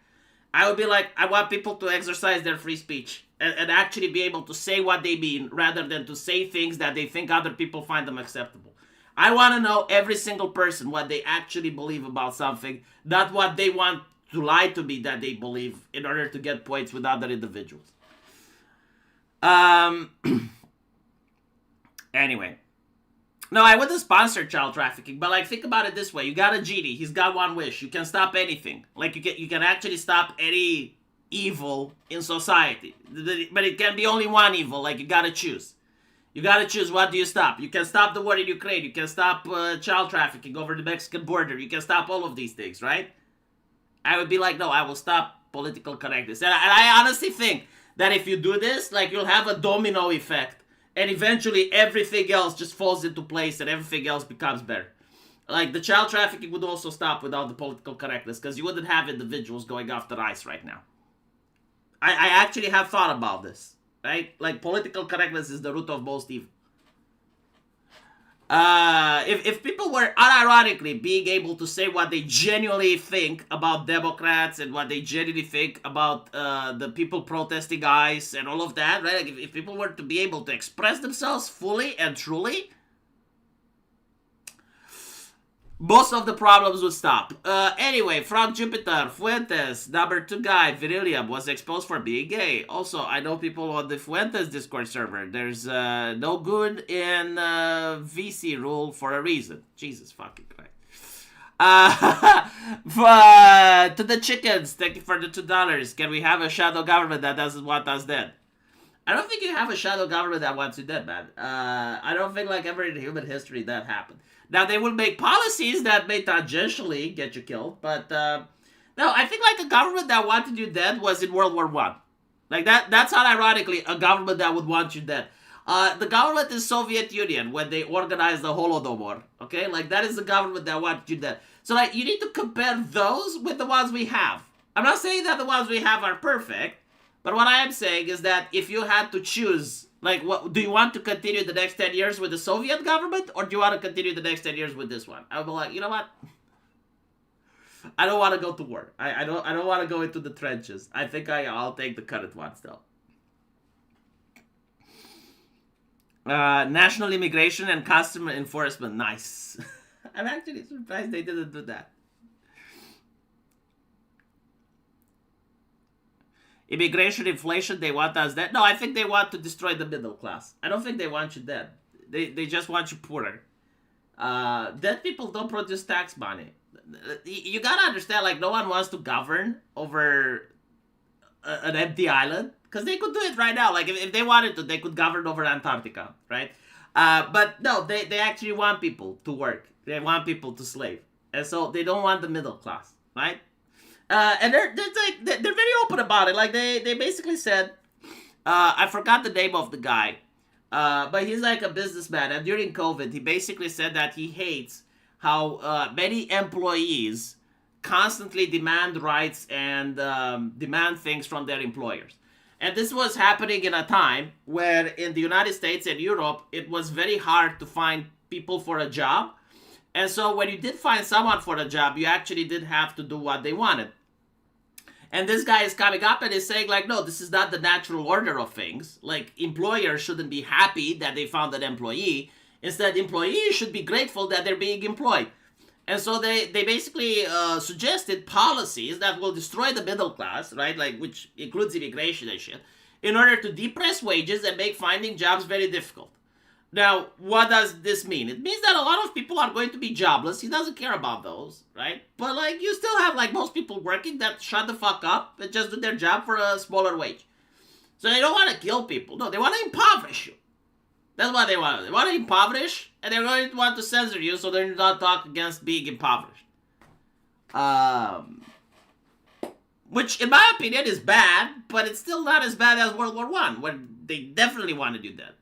[SPEAKER 1] I would be like, I want people to exercise their free speech and actually be able to say what they mean rather than to say things that they think other people find them acceptable. I want to know every single person what they actually believe about something, not what they want to lie to me that they believe in order to get points with other individuals. Anyway. No, I wouldn't sponsor child trafficking, but like think about it this way: you got a genie, he's got one wish, you can stop anything. Like you can actually stop any evil in society, but it can be only one evil. Like you gotta choose. You gotta choose what do you stop. You can stop the war in Ukraine. You can stop child trafficking over the Mexican border. You can stop all of these things, right? I would be like, no, I will stop political correctness, and I honestly think that if you do this, like you'll have a domino effect. And eventually everything else just falls into place and everything else becomes better. Like the child trafficking would also stop without the political correctness because you wouldn't have individuals going after ICE right now. I actually have thought about this, right? Like political correctness is the root of most evil. If people were unironically being able to say what they genuinely think about Democrats and what they genuinely think about the people protesting ICE and all of that, right? Like if people were to be able to express themselves fully and truly, most of the problems would stop. Anyway, from Jupiter, Fuentes, number 2 guy, Virillium, was exposed for being gay. Also, I know people on the Fuentes Discord server. There's no good in VC rule for a reason. Jesus fucking Christ. To the chickens, thank you for the $2. Can we have a shadow government that doesn't want us dead? I don't think you have a shadow government that wants you dead, man. I don't think like ever in human history that happened. Now, they will make policies that may tangentially get you killed, but no, I think like a government that wanted you dead was in World War I. Like that's unironically a government that would want you dead. The government in Soviet Union when they organized the Holodomor, okay? Like that is the government that wanted you dead. So like you need to compare those with the ones we have. I'm not saying that the ones we have are perfect, but what I am saying is that if you had to choose, like, what do you want to continue the next 10 years with the Soviet government, or do you want to continue the next 10 years with this one? I would be like, you know what? I don't want to go to war. I don't want to go into the trenches. I think I'll take the current one still. National immigration and customer enforcement. Nice. I'm actually surprised they didn't do that. Immigration, inflation, they want us dead. No, I think they want to destroy the middle class. I don't think they want you dead. They just want you poorer. Dead people don't produce tax money. You gotta understand, like, no one wants to govern over an empty island. Because they could do it right now. Like, if they wanted to, they could govern over Antarctica, right? But no, they actually want people to work. They want people to slave. And so they don't want the middle class, right? And they're very open about it. Like they basically said, I forgot the name of the guy, but he's like a businessman. And during COVID, he basically said that he hates how many employees constantly demand rights and demand things from their employers. And this was happening in a time where in the United States and Europe, it was very hard to find people for a job. And so when you did find someone for a job, you actually did have to do what they wanted. And this guy is coming up and is saying, like, no, this is not the natural order of things. Like, employers shouldn't be happy that they found an employee. Instead, employees should be grateful that they're being employed. And so they basically suggested policies that will destroy the middle class, right? Like, which includes immigration and shit, in order to depress wages and make finding jobs very difficult. Now, what does this mean? It means that a lot of people are going to be jobless. He doesn't care about those, right? But, like, you still have, like, most people working that shut the fuck up and just do their job for a smaller wage. So they don't want to kill people. No, they want to impoverish you. That's what they want. They want to impoverish, and they're going to want to censor you so they're not talk against being impoverished. Which, in my opinion, is bad, but it's still not as bad as World War I, where they definitely want to do that.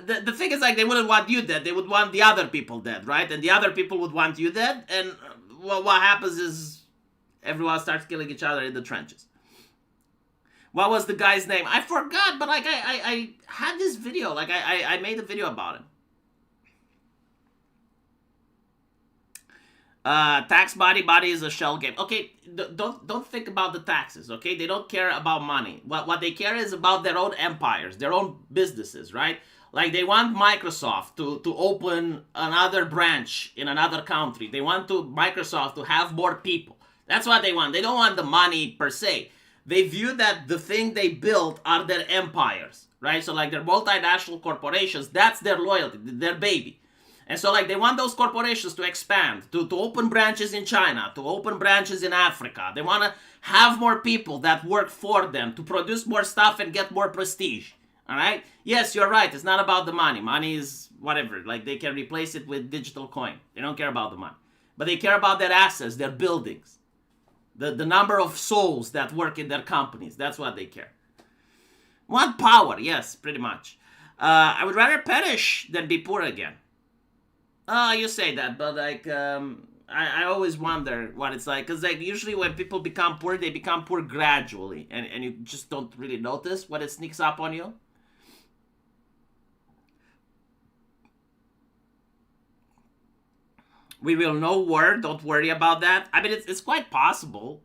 [SPEAKER 1] The thing is, like, they wouldn't want you dead. They would want the other people dead, right? And the other people would want you dead. And what happens is everyone starts killing each other in the trenches. What was the guy's name? I forgot, but, like, I had this video. Like, I made a video about him. Tax body is a shell game. Okay, don't think about the taxes, okay? They don't care about money. What they care is about their own empires, their own businesses, right? Like, they want Microsoft to open another branch in another country. They want Microsoft to have more people. That's what they want. They don't want the money per se. They view that the thing they built are their empires, right? So, like, their multinational corporations, that's their loyalty, their baby. And so, like, they want those corporations to expand, to open branches in China, to open branches in Africa. They want to have more people that work for them, to produce more stuff and get more prestige, all right? Yes, you're right. It's not about the money. Money is whatever. Like, they can replace it with digital coin. They don't care about the money. But they care about their assets, their buildings, the number of souls that work in their companies. That's what they care. Want power. Yes, pretty much. I would rather perish than be poor again. You say that, but, like, I always wonder what it's like. Because, like, usually when people become poor, they become poor gradually. And you just don't really notice when it sneaks up on you. We will know war. Don't worry about that. I mean, it's quite possible.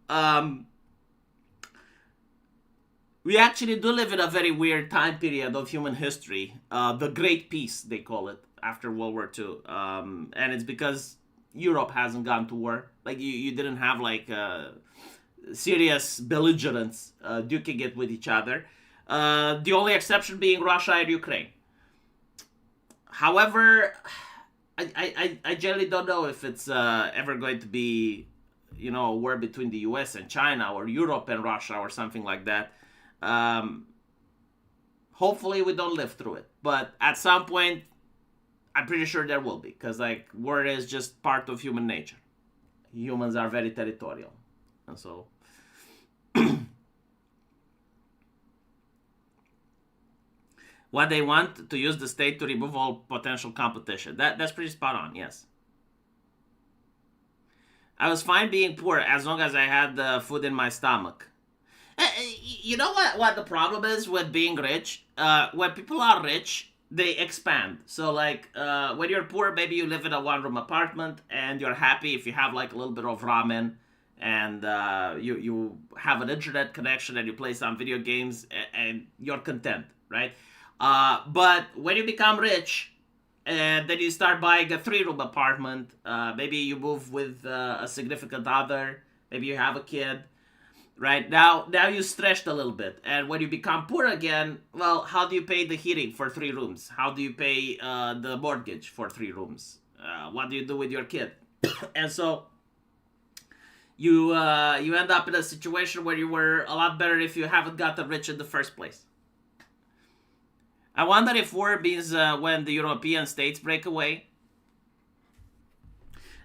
[SPEAKER 1] We actually do live in a very weird time period of human history. The Great Peace, they call it, after World War II. And it's because Europe hasn't gone to war. Like, you didn't have, like, serious belligerents duking it with each other. The only exception being Russia and Ukraine. However, I generally don't know if it's ever going to be, you know, a war between the US and China, or Europe and Russia, or something like that. Hopefully we don't live through it. But at some point, I'm pretty sure there will be. Because, like, war is just part of human nature. Humans are very territorial. And so... what they want, to use the state to remove all potential competition. That's pretty spot on, yes. I was fine being poor as long as I had food in my stomach. You know what the problem is with being rich? When people are rich, they expand. So, like, when you're poor, maybe you live in a one-room apartment and you're happy if you have, like, a little bit of ramen and you have an internet connection and you play some video games and you're content, right? But when you become rich and then you start buying a 3-room apartment, maybe you move with a significant other, maybe you have a kid, right? Now you stretched a little bit. And when you become poor again, well, how do you pay the heating for 3 rooms? How do you pay the mortgage for 3 rooms? What do you do with your kid? And so you end up in a situation where you were a lot better if you haven't gotten rich in the first place. I wonder if war means when the European states break away.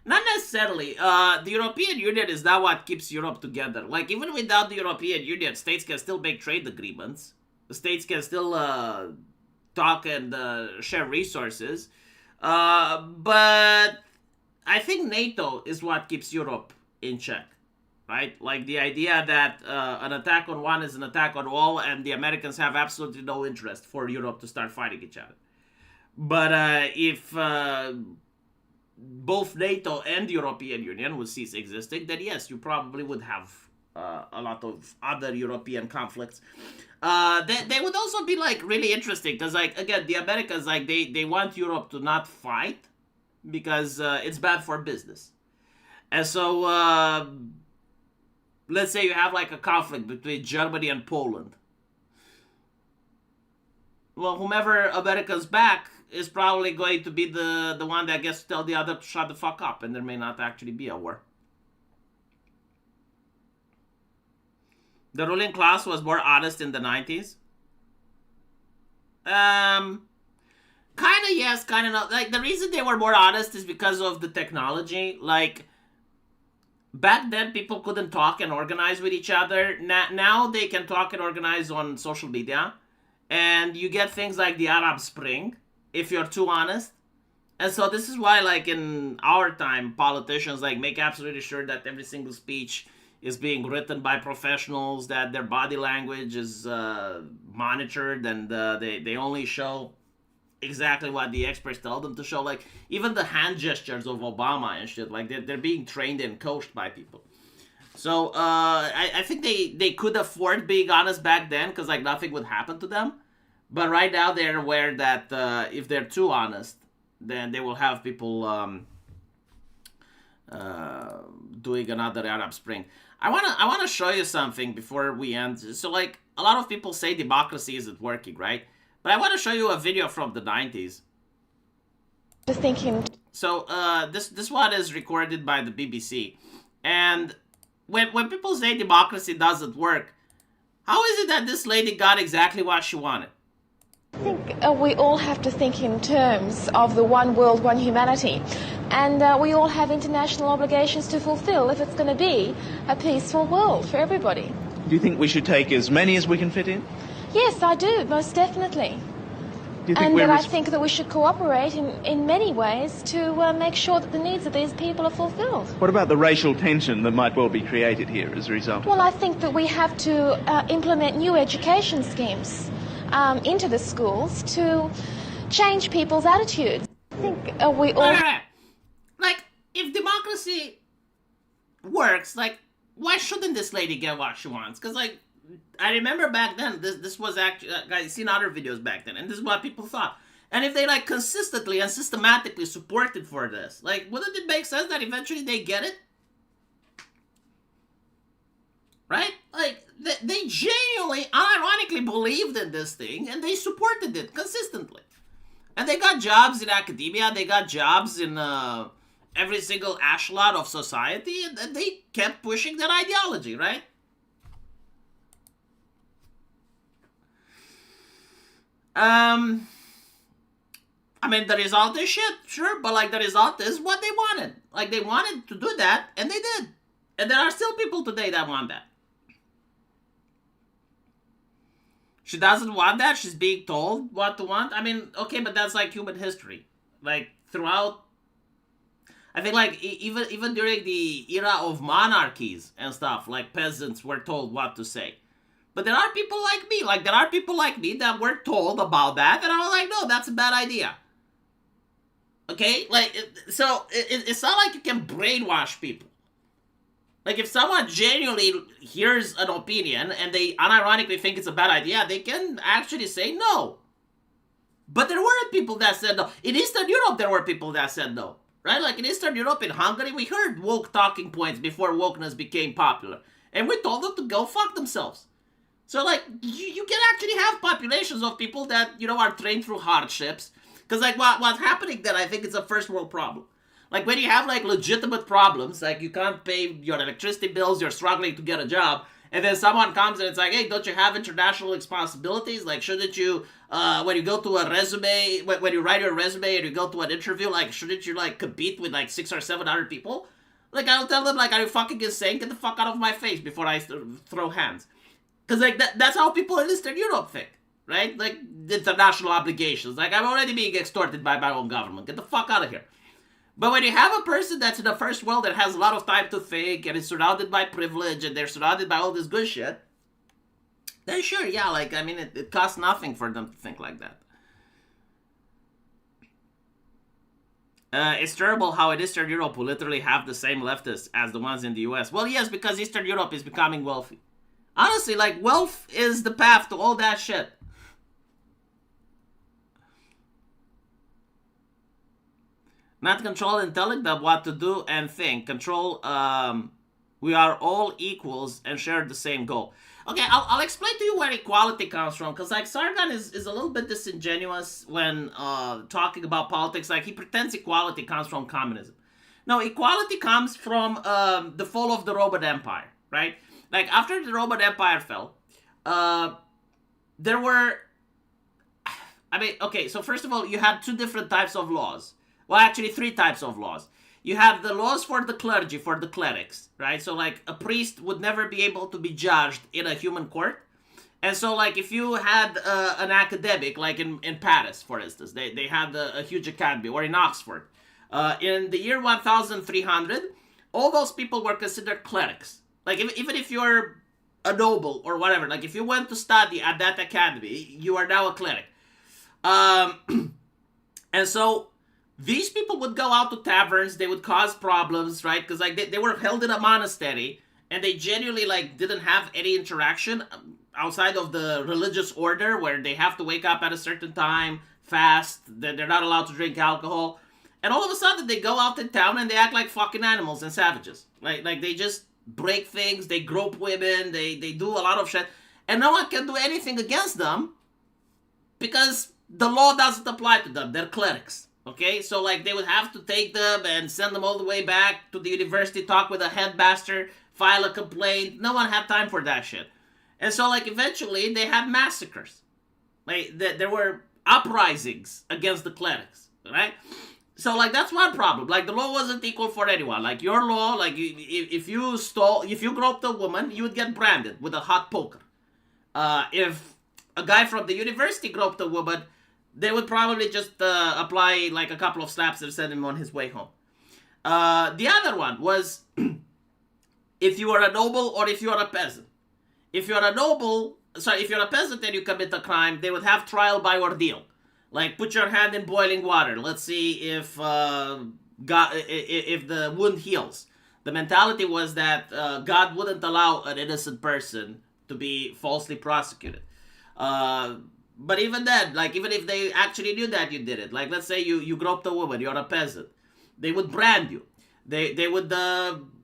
[SPEAKER 1] Not necessarily. The European Union is not what keeps Europe together. Like, even without the European Union, states can still make trade agreements. The states can still talk and share resources. But I think NATO is what keeps Europe in check. Right? Like, the idea that an attack on one is an attack on all, and the Americans have absolutely no interest for Europe to start fighting each other. But if both NATO and the European Union would cease existing, then yes, you probably would have a lot of other European conflicts. They would also be like really interesting because like again the Americans like they want Europe to not fight because it's bad for business, and so let's say you have like a conflict between Germany and Poland. Well, whomever America's back is probably going to be the one that gets to tell the other to shut the fuck up, and there may not actually be a war. The ruling class was more honest in the 90s. Kind of yes, kind of not. Like, the reason they were more honest is because of the technology. Like, back then, people couldn't talk and organize with each other. Now they can talk and organize on social media. And you get things like the Arab Spring, if you're too honest. And so this is why, like, in our time, politicians, like, make absolutely sure that every single speech is being written by professionals, that their body language is monitored, and they only show exactly what the experts tell them to show. Like, even the hand gestures of Obama and shit, like, they're being trained and coached by people. So, I think they could afford being honest back then, because, like, nothing would happen to them. But right now, they're aware that if they're too honest, then they will have people doing another Arab Spring. I wanna show you something before we end. So, like, a lot of people say democracy isn't working, right? But I want to show you a video from the 90s. So, this one is recorded by the BBC. And when people say democracy doesn't work, how is it that this lady got exactly what she wanted?
[SPEAKER 4] I think we all have to think in terms of the one world, one humanity. And we all have international obligations to fulfill if it's going to be a peaceful world for everybody.
[SPEAKER 5] Do you think we should take as many as we can fit in?
[SPEAKER 4] Yes, I do, most definitely.
[SPEAKER 5] Do you think
[SPEAKER 4] And that I think that we should cooperate in many ways to make sure that the needs of these people are fulfilled.
[SPEAKER 5] What about the racial tension that might well be created here as a result?
[SPEAKER 4] Well, I think that we have to implement new education schemes into the schools to change people's attitudes. I think we all...
[SPEAKER 1] Like, if democracy works, like, why shouldn't this lady get what she wants? Because, like, I remember back then, this was actually, I've seen other videos back then, and this is what people thought. And if they, like, consistently and systematically supported for this, like, wouldn't it make sense that eventually they get it? Right? Like, they genuinely, unironically believed in this thing, and they supported it consistently. And they got jobs in academia, they got jobs in every single echelon of society, and they kept pushing their ideology, right? I mean, the result is shit, sure, but, like, the result is what they wanted. Like, they wanted to do that, and they did. And there are still people today that want that. She doesn't want that. She's being told what to want. I mean, okay, but that's like human history. Like, throughout, I think, like, even during the era of monarchies and stuff, like, peasants were told what to say. But there are people like me. Like, there are people like me that were told about that, and I was like, no, that's a bad idea. Okay? Like, so it's not like you can brainwash people. Like, if someone genuinely hears an opinion and they unironically think it's a bad idea, they can actually say no. But there were people that said no. In Eastern Europe, there were people that said no. Right? Like, in Eastern Europe, in Hungary, we heard woke talking points before wokeness became popular. And we told them to go fuck themselves. So, like, you can actually have populations of people that, you know, are trained through hardships. Because, like, what's happening then, I think it's a first world problem. Like, when you have, like, legitimate problems, like, you can't pay your electricity bills, you're struggling to get a job, and then someone comes and it's like, hey, don't you have international responsibilities? Like, shouldn't you, when you go to a resume, when you write your resume and you go to an interview, like, shouldn't you, like, compete with, like, 6 or 7 other people? Like, I'll tell them, like, are you fucking insane? Get the fuck out of my face before I throw hands. Because, like, that's how people in Eastern Europe think, right? Like, international obligations. Like, I'm already being extorted by my own government. Get the fuck out of here. But when you have a person that's in the first world that has a lot of time to think and is surrounded by privilege and they're surrounded by all this good shit, then sure, yeah, like, I mean, it costs nothing for them to think like that. It's terrible how in Eastern Europe we literally have the same leftists as the ones in the US. Well, yes, because Eastern Europe is becoming wealthy. Honestly, like, wealth is the path to all that shit. Not control and telling them what to do and think. Control, we are all equals and share the same goal. Okay, I'll explain to you where equality comes from, because, like, Sargon is a little bit disingenuous when talking about politics. Like, he pretends equality comes from communism. No, equality comes from the fall of the Roman Empire, right? Like, after the Roman Empire fell, there were... I mean, okay, so first of all, you had two different types of laws. Well, actually, three types of laws. You have the laws for the clergy, for the clerics, right? So, like, a priest would never be able to be judged in a human court. And so, like, if you had an academic, like in Paris, for instance, they had a huge academy, or in Oxford. In the year 1300, all those people were considered clerics. Like, even if you're a noble or whatever, like, if you went to study at that academy, you are now a cleric. And so... these people would go out to taverns, they would cause problems, right? Because, like, they were held in a monastery, and they genuinely, like, didn't have any interaction outside of the religious order, where they have to wake up at a certain time, fast, they're not allowed to drink alcohol. And all of a sudden, they go out in town, and they act like fucking animals and savages. Like they just break things, they grope women, they do a lot of shit, and no one can do anything against them, because the law doesn't apply to them, they're clerics. Okay, so, like, they would have to take them and send them all the way back to the university, talk with a headmaster, file a complaint. No one had time for that shit. And so, like, eventually, they had massacres. Like, there were uprisings against the clerics, right? So, like, that's one problem. Like, the law wasn't equal for anyone. Like, your law, like, if you groped a woman, you would get branded with a hot poker. If a guy from the university groped a woman, they would probably just apply, like, a couple of slaps and send him on his way home. The other one was if you are a noble or if you are a peasant. If you're a peasant and you commit a crime, they would have trial by ordeal. Like, put your hand in boiling water. Let's see if the wound heals. The mentality was that God wouldn't allow an innocent person to be falsely prosecuted. But even then, like, even if they actually knew that you did it, like, let's say you groped a woman, you're a peasant, they would brand you. They would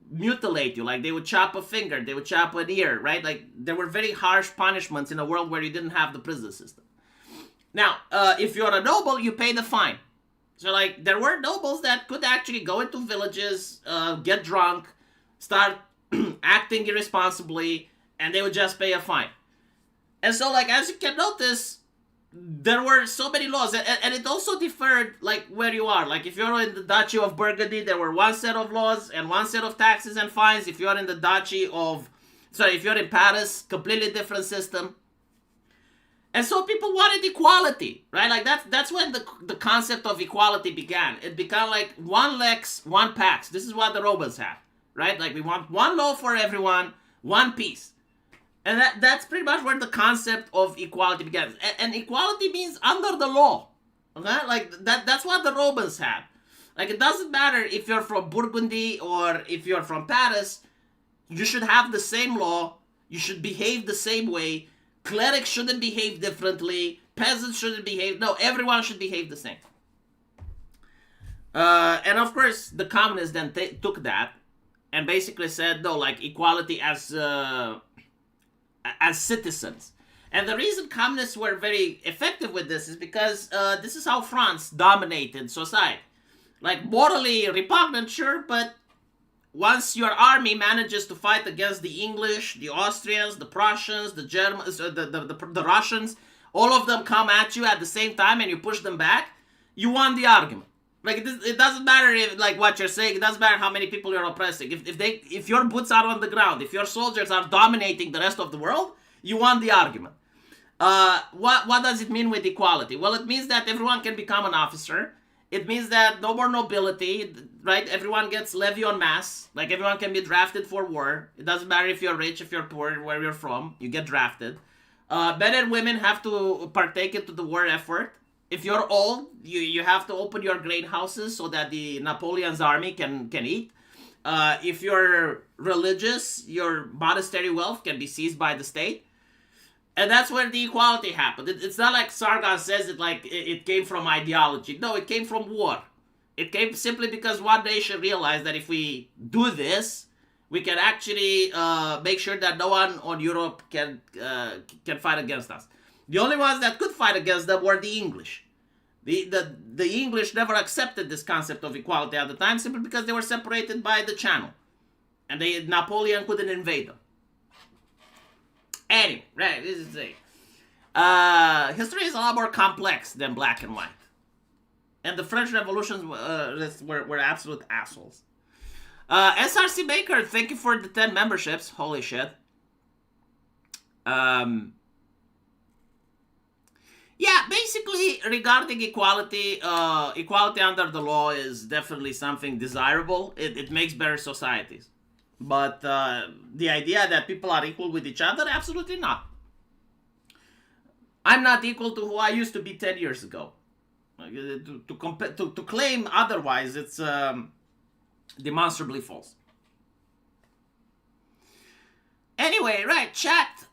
[SPEAKER 1] mutilate you, like, they would chop a finger, they would chop an ear, right? Like, there were very harsh punishments in a world where you didn't have the prison system. Now, if you're a noble, you pay the fine. So, like, there were nobles that could actually go into villages, get drunk, start acting irresponsibly, and they would just pay a fine. And so, like, as you can notice, there were so many laws, and it also differed, like, where you are. Like, if you're in the Duchy of Burgundy, there were one set of laws and one set of taxes and fines. If you're in the if you're in Paris, completely different system. And so people wanted equality, right? Like, that's when the concept of equality began. It began like one lex, one pax. This is what the Romans had, right? Like, we want one law for everyone, one peace. And that's pretty much where the concept of equality began. And equality means under the law. Okay? Like, that's what the Romans had. Like, it doesn't matter if you're from Burgundy or if you're from Paris. You should have the same law. You should behave the same way. Clerics shouldn't behave differently. Peasants shouldn't behave... No, everyone should behave the same. And of course, the communists then took that and basically said, no, like, equality as citizens. And the reason communists were very effective with this is because this is how France dominated society. Like, morally repugnant, sure, but once your army manages to fight against the English, the Austrians, the Prussians, the Germans, the Russians, all of them come at you at the same time and you push them back, you won the argument. Like, it doesn't matter if, like, what you're saying. It doesn't matter how many people you're oppressing. If your boots are on the ground, if your soldiers are dominating the rest of the world, you won the argument. What does it mean with equality? Well, it means that everyone can become an officer. It means that no more nobility, right? Everyone gets levy en masse. Like, everyone can be drafted for war. It doesn't matter if you're rich, if you're poor, where you're from. You get drafted. Men and women have to partake into the war effort. if you're old, you have to open your greenhouses so that the Napoleon's army can eat. If you're religious, your monastery wealth can be seized by the state. And that's where the equality happened. It's not like Sargon says it like it came from ideology. No, it came from war. It came simply because one nation realized that if we do this, we can actually make sure that no one on Europe can fight against us. The only ones that could fight against them were the English. The English never accepted this concept of equality at the time simply because they were separated by the Channel. And Napoleon couldn't invade them. Anyway, right, this is history is a lot more complex than black and white. And the French Revolution were absolute assholes. SRC Baker, thank you for the 10 memberships. Holy shit. Yeah, basically, regarding equality, equality under the law is definitely something desirable. It makes better societies. But the idea that people are equal with each other, absolutely not. I'm not equal to who I used to be 10 years ago. To claim otherwise, it's demonstrably false. Anyway, right, chat.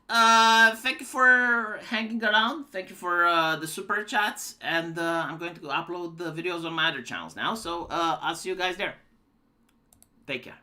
[SPEAKER 1] Thank you for hanging around. Thank you for the super chats. And I'm going to upload the videos on my other channels now. So I'll see you guys there. Take care.